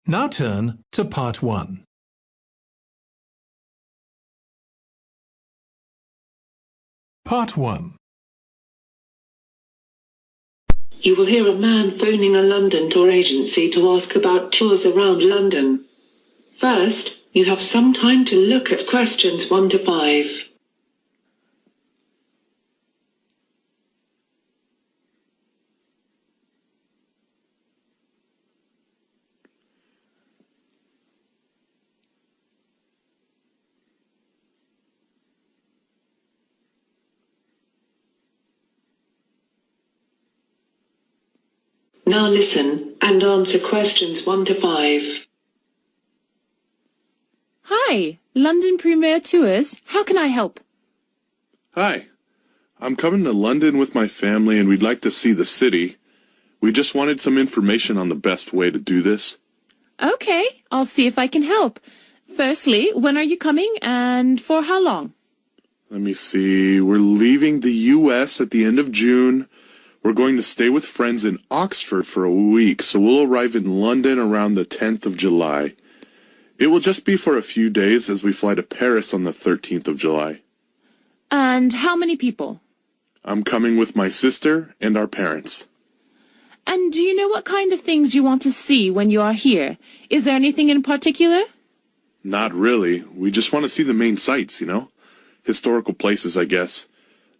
Now turn to Part 1. Part 1. You will hear a man phoning a London tour agency to ask about tours around London. First, you have some time to look at questions 1 to 5. Now listen and answer questions 1 to 5. Hi, London Premier Tours. How can I help? Hi, I'm coming to London with my family and we'd like to see the city. We just wanted some information on the best way to do this. Okay, I'll see if I can help. Firstly, when are you coming and for how long? Let me see, we're leaving the U.S. at the end of June. We're going to stay with friends in Oxford for a week, so we'll arrive in London around the 10th of July. It will just be for a few days as we fly to Paris on the 13th of July. And how many people? I'm coming with my sister and our parents. And do you know what kind of things you want to see when you are here? Is there anything in particular? Not really. We just want to see the main sights, Historical places, I guess.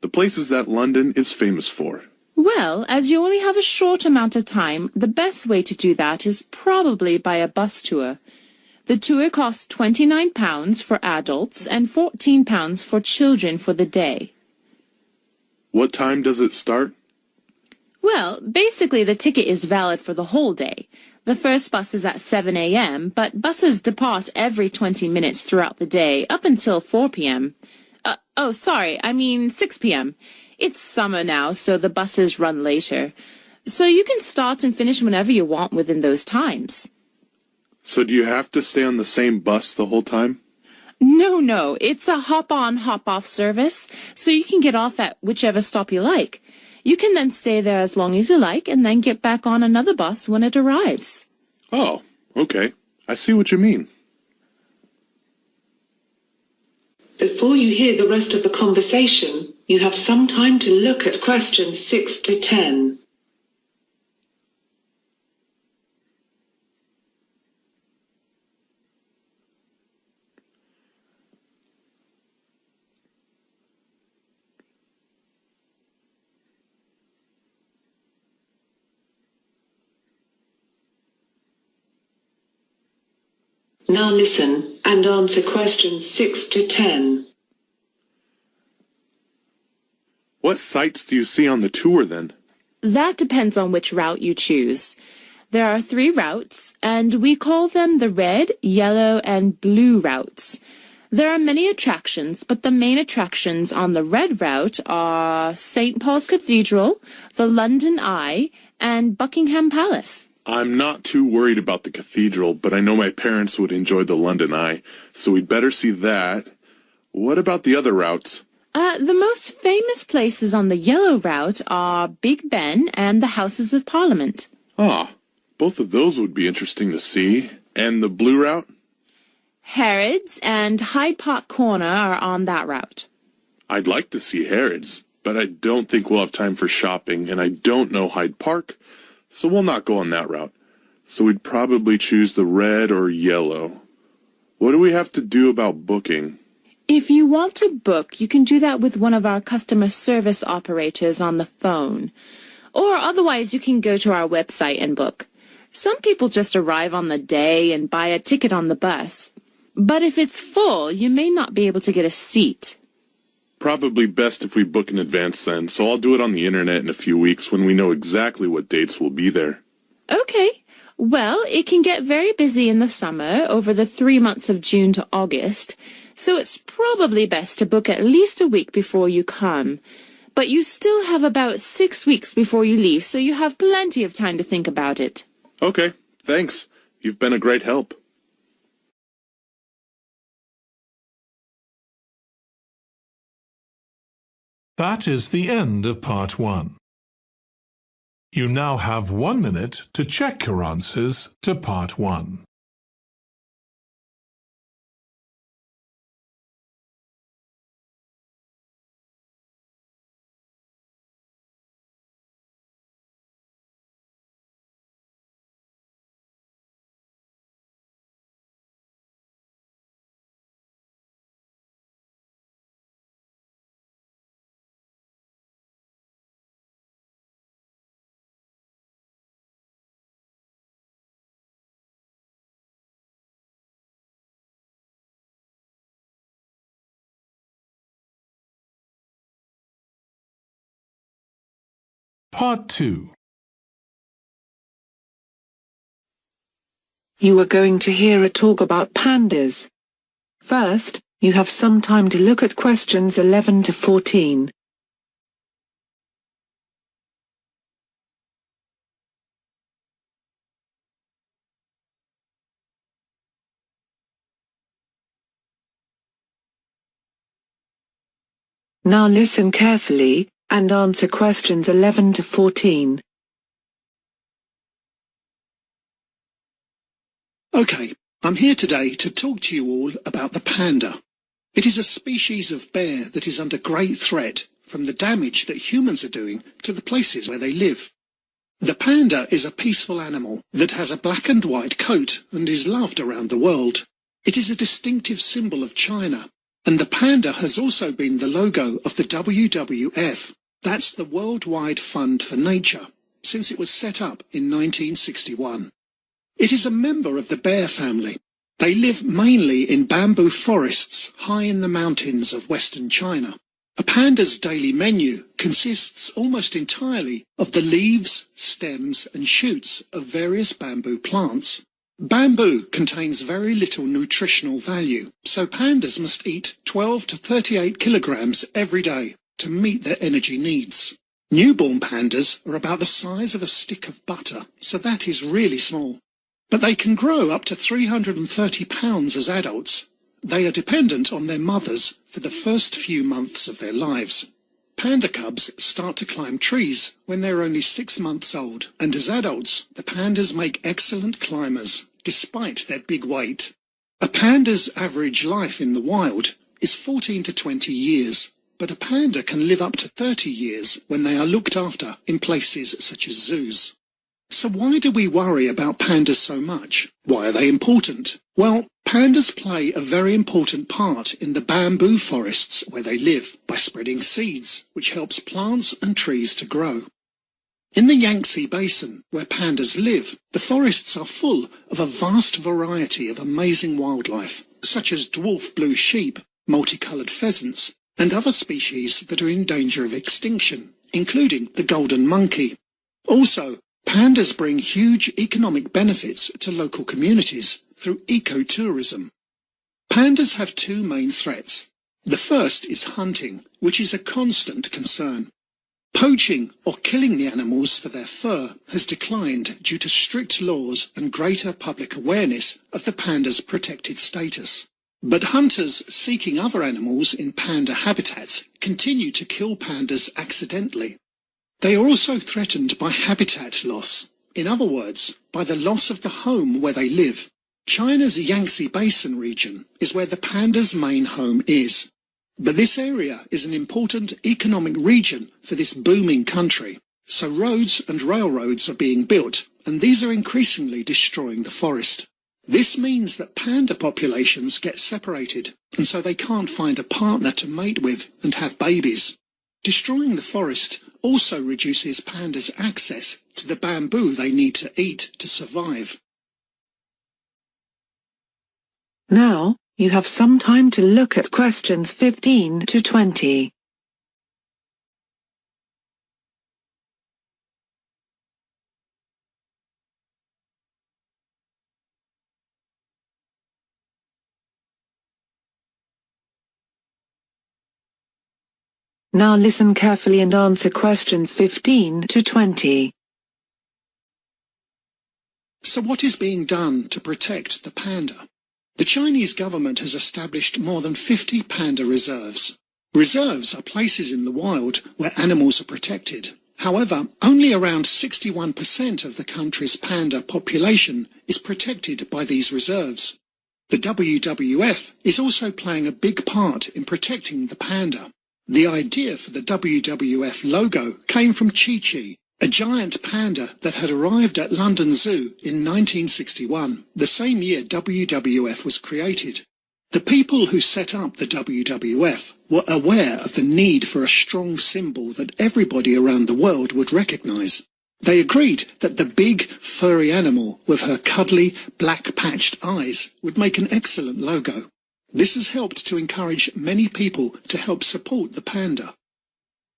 The places that London is famous for. Well, as you only have a short amount of time, the best way to do that is probably by a bus tour. The tour costs £29 for adults and £14 for children for the day. What time does it start? Well, basically the ticket is valid for the whole day. The first bus is at 7 a.m., but buses depart every 20 minutes throughout the day up until 4 p.m. 6 p.m. It's summer now, so the buses run later. So you can start and finish whenever you want within those times. So do you have to stay on the same bus the whole time? No, it's a hop-on, hop-off service, so you can get off at whichever stop you like. You can then stay there as long as you like and then get back on another bus when it arrives. Oh, okay. I see what you mean. Before you hear the rest of the conversation, you have some time to look at questions 6 to 10. Now listen and answer questions 6 to 10. What sights do you see on the tour then? That depends on which route you choose. There are 3 routes, and we call them the red, yellow, and blue routes. There are many attractions, but the main attractions on the red route are St. Paul's Cathedral, the London Eye, and Buckingham Palace. I'm not too worried about the cathedral, but I know my parents would enjoy the London Eye, so we'd better see that. What about the other routes? The most famous places on the yellow route are Big Ben and the Houses of Parliament. Ah, both of those would be interesting to see. And the blue route? Harrods and Hyde Park Corner are on that route. I'd like to see Harrods, but I don't think we'll have time for shopping, and I don't know Hyde Park, so we'll not go on that route. So we'd probably choose the red or yellow. What do we have to do about booking? If you want to book, you can do that with one of our customer service operators on the phone. Or otherwise, you can go to our website and book. Some people just arrive on the day and buy a ticket on the bus. But if it's full, you may not be able to get a seat. Probably best if we book in advance then, so I'll do it on the internet in a few weeks when we know exactly what dates will be there. Okay. Well, it can get very busy in the summer, over the 3 months of June to August, so it's probably best to book at least a week before you come. But you still have about 6 weeks before you leave, so you have plenty of time to think about it. Okay, thanks. You've been a great help. That is the end of Part 1. You now have 1 minute to check your answers to Part 1. Part 2. You are going to hear a talk about pandas. First, you have some time to look at questions 11 to 14. Now listen carefully, and answer questions 11 to 14. Okay, I'm here today to talk to you all about the panda. It is a species of bear that is under great threat from the damage that humans are doing to the places where they live. The panda is a peaceful animal that has a black and white coat and is loved around the world. It is a distinctive symbol of China. And the panda has also been the logo of the WWF, that's the Worldwide Fund for Nature, since it was set up in 1961. It is a member of the bear family. They live mainly in bamboo forests high in the mountains of western China. A panda's daily menu consists almost entirely of the leaves, stems and shoots of various bamboo plants. Bamboo contains very little nutritional value, so pandas must eat 12 to 38 kilograms every day to meet their energy needs. Newborn pandas are about the size of a stick of butter, so that is really small. But they can grow up to 330 pounds as adults. They are dependent on their mothers for the first few months of their lives. Panda cubs start to climb trees when they're only 6 months old, and as adults, the pandas make excellent climbers, despite their big weight. A panda's average life in the wild is 14 to 20 years, but a panda can live up to 30 years when they are looked after in places such as zoos. So why do we worry about pandas so much? Why are they important? Well, pandas play a very important part in the bamboo forests where they live by spreading seeds, which helps plants and trees to grow. In the Yangtze Basin, where pandas live, the forests are full of a vast variety of amazing wildlife, such as dwarf blue sheep, multicoloured pheasants, and other species that are in danger of extinction, including the golden monkey. Also, pandas bring huge economic benefits to local communities through ecotourism. Pandas have two main threats. The first is hunting, which is a constant concern. Poaching or killing the animals for their fur has declined due to strict laws and greater public awareness of the panda's protected status. But hunters seeking other animals in panda habitats continue to kill pandas accidentally. They are also threatened by habitat loss, in other words, by the loss of the home where they live. China's Yangtze Basin region is where the panda's main home is. But this area is an important economic region for this booming country, so roads and railroads are being built, and these are increasingly destroying the forest. This means that panda populations get separated, and so they can't find a partner to mate with and have babies. Destroying the forest also reduces pandas' access to the bamboo they need to eat to survive. Now, you have some time to look at questions 15 to 20. Now listen carefully and answer questions 15 to 20. So what is being done to protect the panda? The Chinese government has established more than 50 panda reserves. Reserves are places in the wild where animals are protected. However, only around 61% of the country's panda population is protected by these reserves. The WWF is also playing a big part in protecting the panda. The idea for the WWF logo came from Chi-Chi, a giant panda that had arrived at London Zoo in 1961, the same year WWF was created. The people who set up the WWF were aware of the need for a strong symbol that everybody around the world would recognise. They agreed that the big, furry animal with her cuddly, black-patched eyes would make an excellent logo. This has helped to encourage many people to help support the panda.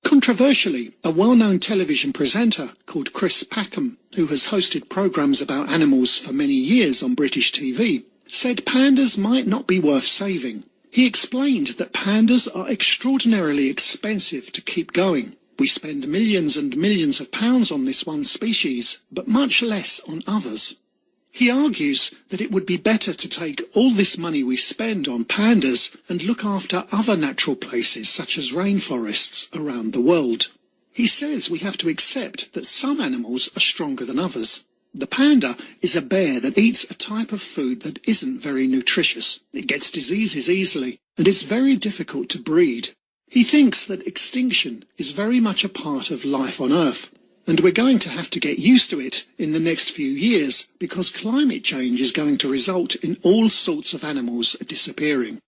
Controversially, a well-known television presenter called Chris Packham, who has hosted programmes about animals for many years on British TV, said pandas might not be worth saving. He explained that pandas are extraordinarily expensive to keep going. We spend millions and millions of pounds on this one species, but much less on others. He argues that it would be better to take all this money we spend on pandas and look after other natural places such as rainforests around the world. He says we have to accept that some animals are stronger than others. The panda is a bear that eats a type of food that isn't very nutritious. It gets diseases easily, and it's very difficult to breed. He thinks that extinction is very much a part of life on Earth, and we're going to have to get used to it in the next few years because climate change is going to result in all sorts of animals disappearing.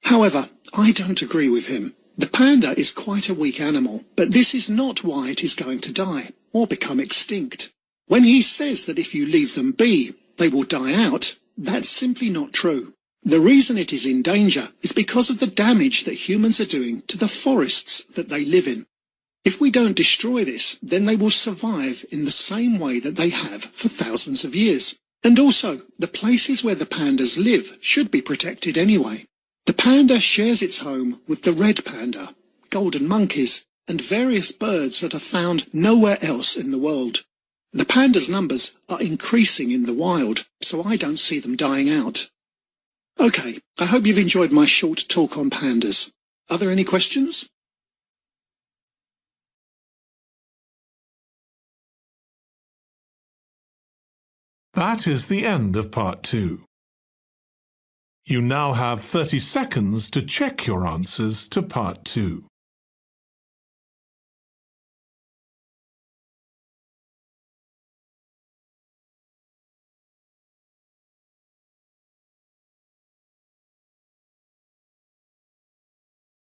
However, I don't agree with him. The panda is quite a weak animal, but this is not why it is going to die or become extinct. When he says that if you leave them be, they will die out, that's simply not true. The reason it is in danger is because of the damage that humans are doing to the forests that they live in. If we don't destroy this, then they will survive in the same way that they have for thousands of years. And also, the places where the pandas live should be protected anyway. The panda shares its home with the red panda, golden monkeys, and various birds that are found nowhere else in the world. The pandas' numbers are increasing in the wild, so I don't see them dying out. Okay, I hope you've enjoyed my short talk on pandas. Are there any questions? That is the end of part 2. You now have 30 seconds to check your answers to part 2.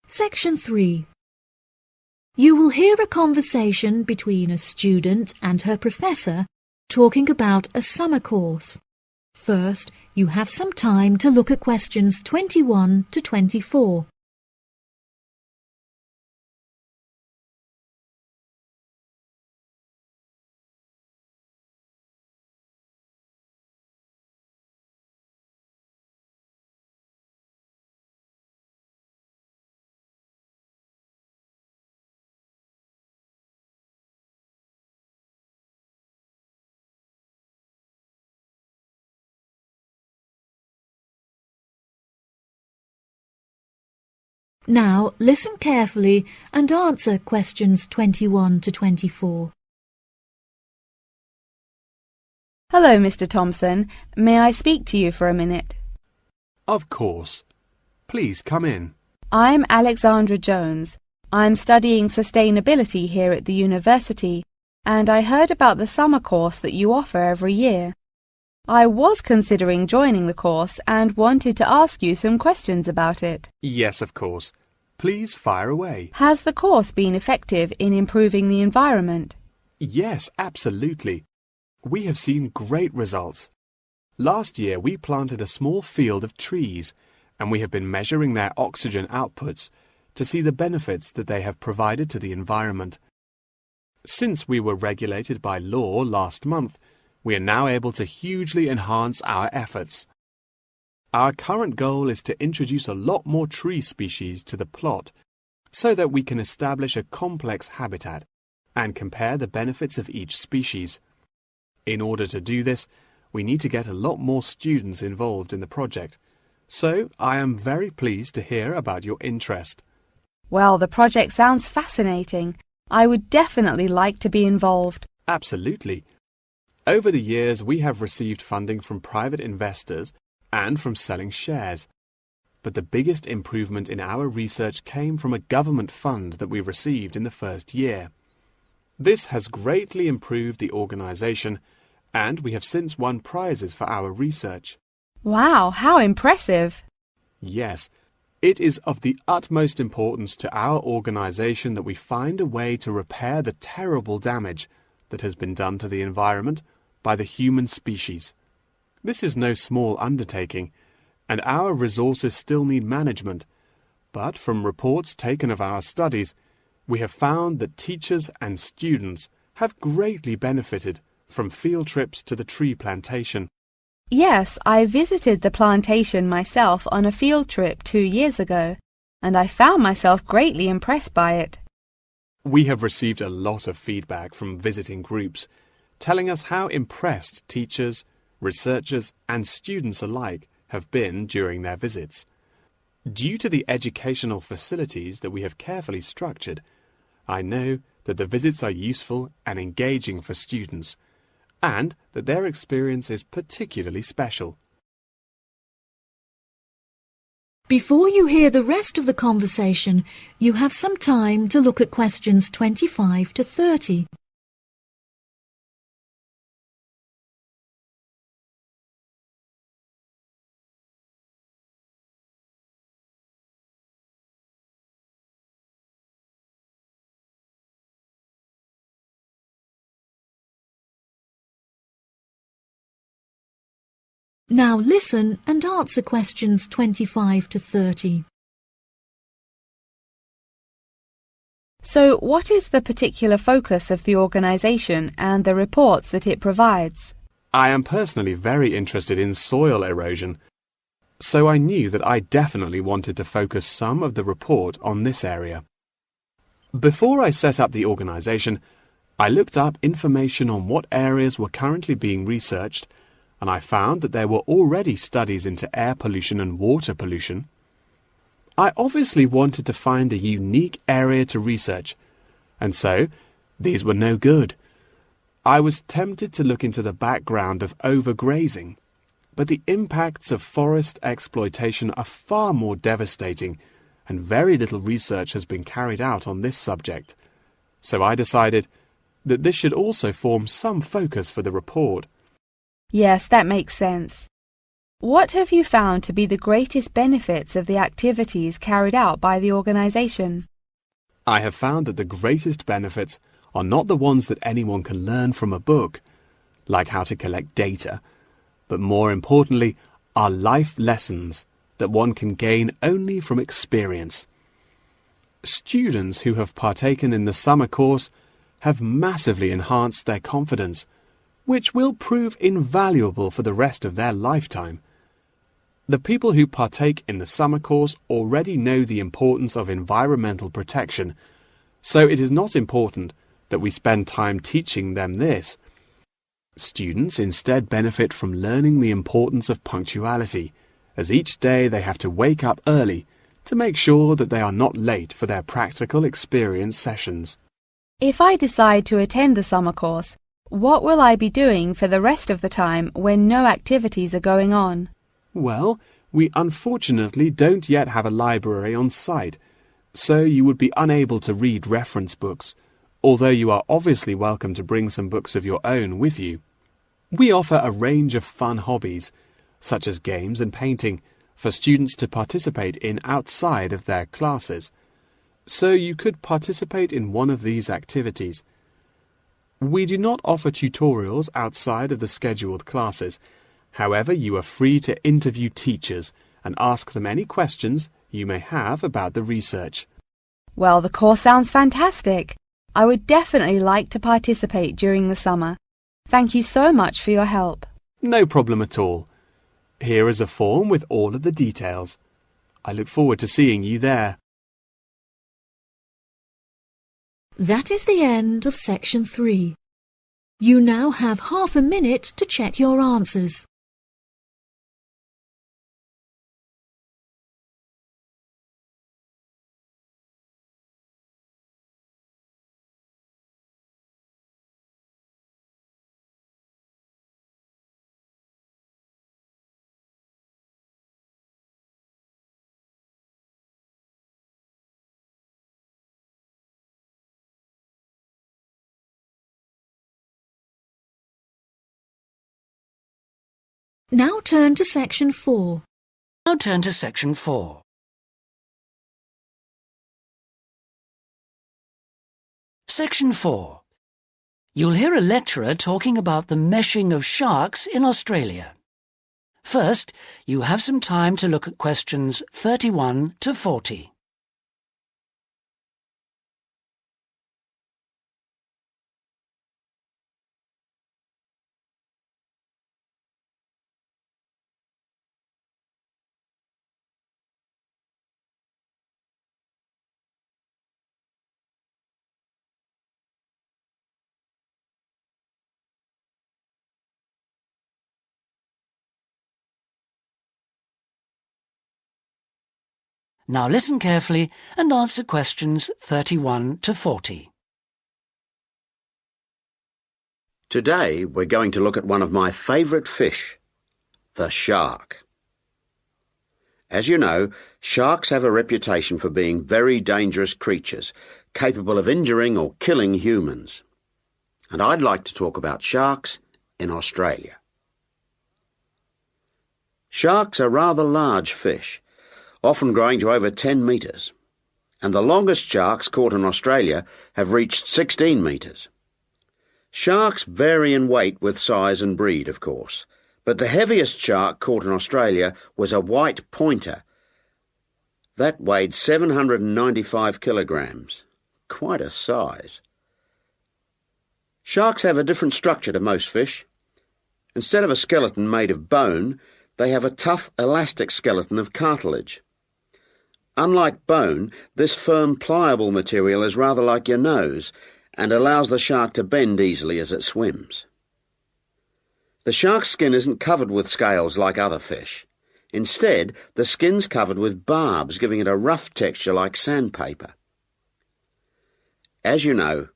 Section 3. You will hear a conversation between a student and her professor talking about a summer course. First, you have some time to look at questions 21 to 24. Now, listen carefully and answer questions 21 to 24. Hello, Mr. Thompson. May I speak to you for a minute? Of course. Please come in. I'm Alexandra Jones. I'm studying sustainability here at the university, and I heard about the summer course that you offer every year. I was considering joining the course and wanted to ask you some questions about it. Yes, of course. Please fire away. Has the course been effective in improving the environment? Yes, absolutely. We have seen great results. Last year we planted a small field of trees, and we have been measuring their oxygen outputs to see the benefits that they have provided to the environment. Since we were regulated by law last month, we are now able to hugely enhance our efforts. Our current goal is to introduce a lot more tree species to the plot so that we can establish a complex habitat and compare the benefits of each species. In order to do this, we need to get a lot more students involved in the project. So I am very pleased to hear about your interest. Well, the project sounds fascinating. I would definitely like to be involved. Absolutely. Over the years, we have received funding from private investors and from selling shares. But the biggest improvement in our research came from a government fund that we received in the first year. This has greatly improved the organization, and we have since won prizes for our research. Wow, how impressive! Yes, it is of the utmost importance to our organization that we find a way to repair the terrible damage that has been done to the environment by the human species. This is no small undertaking, and our resources still need management, but from reports taken of our studies, We have found that teachers and students have greatly benefited from field trips to the tree plantation. Yes, I visited the plantation myself on a field trip 2 years ago, and I found myself greatly impressed by it. We have received a lot of feedback from visiting groups, telling us how impressed teachers, researchers and students alike have been during their visits. Due to the educational facilities that we have carefully structured, I know that the visits are useful and engaging for students, and that their experience is particularly special. Before you hear the rest of the conversation, you have some time to look at questions 25 to 30. Now listen and answer questions 25 to 30. So, what is the particular focus of the organisation and the reports that it provides? I am personally very interested in soil erosion, so I knew that I definitely wanted to focus some of the report on this area. Before I set up the organisation, I looked up information on what areas were currently being researched, and I found that there were already studies into air pollution and water pollution. I obviously wanted to find a unique area to research, and so these were no good. I was tempted to look into the background of overgrazing, but the impacts of forest exploitation are far more devastating, and very little research has been carried out on this subject. So I decided that this should also form some focus for the report. Yes, that makes sense. What have you found to be the greatest benefits of the activities carried out by the organisation? I have found that the greatest benefits are not the ones that anyone can learn from a book, like how to collect data, but more importantly are life lessons that one can gain only from experience. Students who have partaken in the summer course have massively enhanced their confidence, which will prove invaluable for the rest of their lifetime. The people who partake in the summer course already know the importance of environmental protection, so it is not important that we spend time teaching them this. Students instead benefit from learning the importance of punctuality, as each day they have to wake up early to make sure that they are not late for their practical experience sessions. If I decide to attend the summer course, what will I be doing for the rest of the time when no activities are going on? Well, we unfortunately don't yet have a library on site, so you would be unable to read reference books, although you are obviously welcome to bring some books of your own with you. We offer a range of fun hobbies, such as games and painting, for students to participate in outside of their classes, so you could participate in one of these activities. We do not offer tutorials outside of the scheduled classes. However, you are free to interview teachers and ask them any questions you may have about the research. Well, the course sounds fantastic. I would definitely like to participate during the summer. Thank you so much for your help. No problem at all. Here is a form with all of the details. I look forward to seeing you there. That is the end of section 3. You now have half a minute to check your answers. Now turn to section 4. Now turn to section 4. Section 4. You'll hear a lecturer talking about the meshing of sharks in Australia. First, you have some time to look at questions 31 to 40. Now listen carefully and answer questions 31 to 40. Today we're going to look at one of my favourite fish, the shark. As you know, sharks have a reputation for being very dangerous creatures, capable of injuring or killing humans. And I'd like to talk about sharks in Australia. Sharks are rather large fish, often growing to over 10 metres, and the longest sharks caught in Australia have reached 16 metres. Sharks vary in weight with size and breed, of course, but the heaviest shark caught in Australia was a white pointer. That weighed 795 kilograms. Quite a size. Sharks have a different structure to most fish. Instead of a skeleton made of bone, they have a tough, elastic skeleton of cartilage. Unlike bone, this firm, pliable material is rather like your nose and allows the shark to bend easily as it swims. The shark's skin isn't covered with scales like other fish. Instead, the skin's covered with barbs, giving it a rough texture like sandpaper. As you know,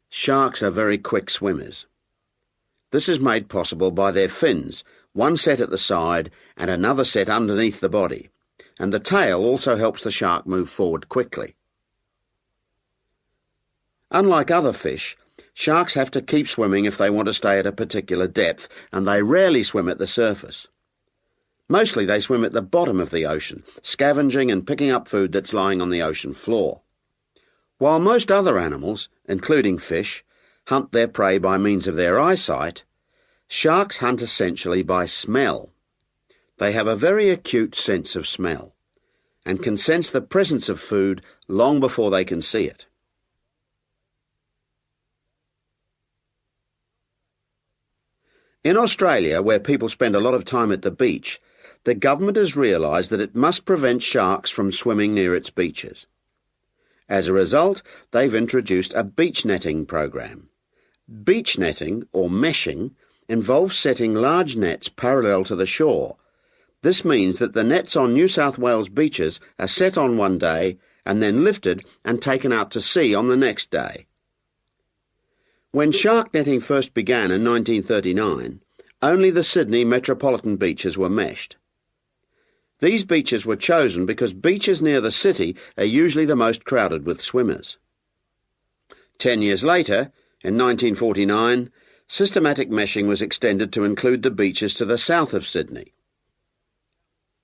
sharks are very quick swimmers. This is made possible by their fins, one set at the side and another set underneath the body, and the tail also helps the shark move forward quickly. Unlike other fish, sharks have to keep swimming if they want to stay at a particular depth, and they rarely swim at the surface. Mostly they swim at the bottom of the ocean, scavenging and picking up food that's lying on the ocean floor. While most other animals, including fish, hunt their prey by means of their eyesight, sharks hunt essentially by smell. They have a very acute sense of smell, and can sense the presence of food long before they can see it. In Australia, where people spend a lot of time at the beach, the government has realised that it must prevent sharks from swimming near its beaches. As a result, they've introduced a beach netting program. Beach netting, or meshing, involves setting large nets parallel to the shore. This means that the nets on New South Wales beaches are set on one day and then lifted and taken out to sea on the next day. When shark netting first began in 1939, only the Sydney metropolitan beaches were meshed. These beaches were chosen because beaches near the city are usually the most crowded with swimmers. 10 years later, in 1949, systematic meshing was extended to include the beaches to the south of Sydney.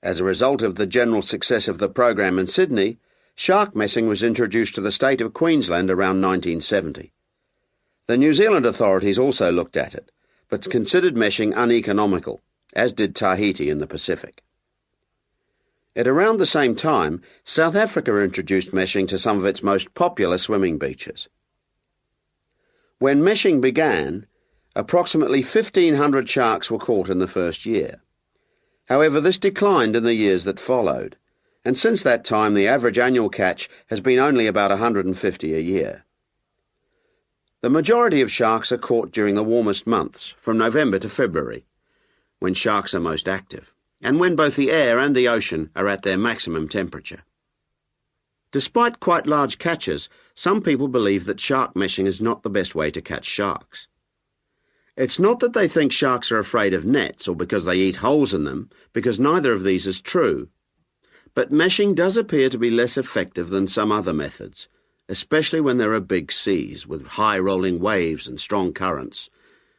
As a result of the general success of the program in Sydney, shark meshing was introduced to the state of Queensland around 1970. The New Zealand authorities also looked at it, but considered meshing uneconomical, as did Tahiti in the Pacific. At around the same time, South Africa introduced meshing to some of its most popular swimming beaches. When meshing began, approximately 1,500 sharks were caught in the first year. However, this declined in the years that followed, and since that time the average annual catch has been only about 150 a year. The majority of sharks are caught during the warmest months, from November to February, when sharks are most active, and when both the air and the ocean are at their maximum temperature. Despite quite large catches, some people believe that shark meshing is not the best way to catch sharks. It's not that they think sharks are afraid of nets or because they eat holes in them, because neither of these is true. But meshing does appear to be less effective than some other methods, especially when there are big seas with high rolling waves and strong currents,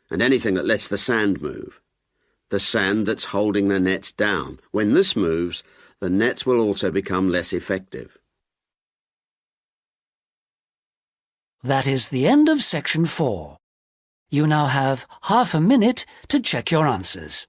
and anything that lets the sand move. The sand that's holding the nets down. When this moves, the nets will also become less effective. That is the end of section 4. You now have half a minute to check your answers.